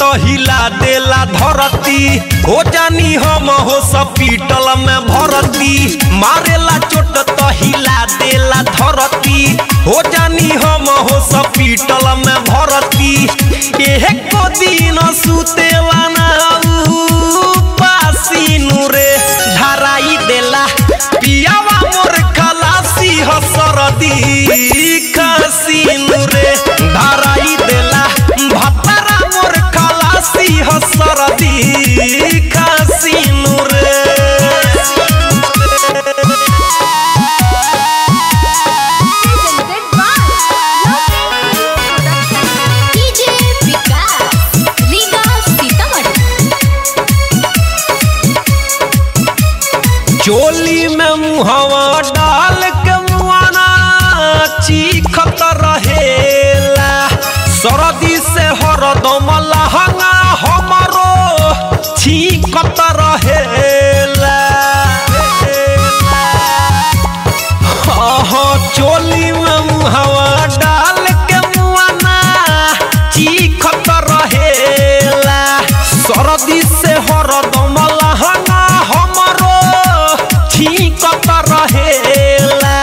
तो हिला देला धरती हो जानी हम हॉस्पिटल में भर्ती मारेला चोट तो हिला देला धरती हो जानी हम हॉस्पिटल में भर्ती एक दिन सुतेला ना पासीनु रे धराई देला पियावा मोर खलासी हसरदी खसीनु रे धराई देला भतरा मोर खलासी हसरदी खसीनु रे चोली में मुहवा डाल के मुआना चीखत रहेला सरदी से हरदम लहंगा हमारो चीखत रहेला चोली में मुहवा डाल के मुआना चीखत रहेला सरदी से हरदम लहंगा हमारो चीखत रहेला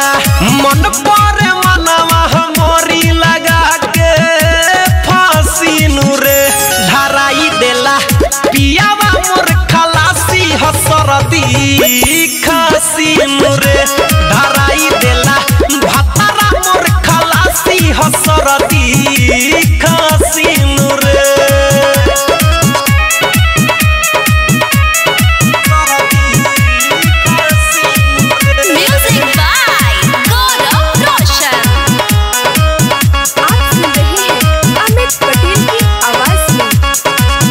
मन पर मनवा हमरी लगा के फांसीनु रे धराई देला पियावा मोर खलासी हसरदी खसीनु रे धराई देला भतरा मोर खलासी हसरदी खसीनु रे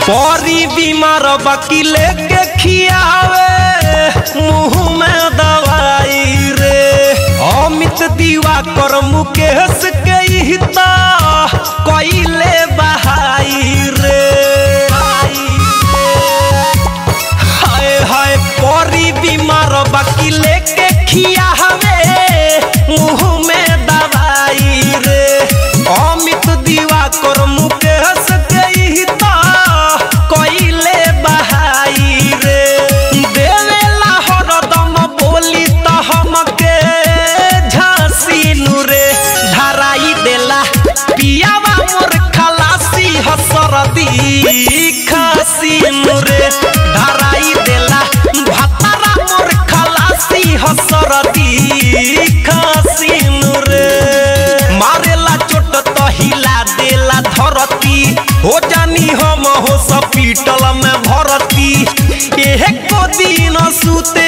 परी बीमार बाकी लेके खियावे मुँह में दवाई रे अमित दीवा कर मुकेश के हिता कइले बहाई रे हाय हाय परी बीमार बाकी लेके खियावे मुँह में दवाई रे अमित दीवा कर मुकेश के हिता कइले बहाई रे देवेला हरदम बोली तो हमके झांसीनु रे धराई देला पियावा मोर खलासी हसरदी खसीनु रे धराई देला भतरा मोर खलासी हसरदी खसीनु रे मारेला चोट तो हिला देला धरती हो जानी हम हॉस्पिटल में भर्ती एक दिन सुते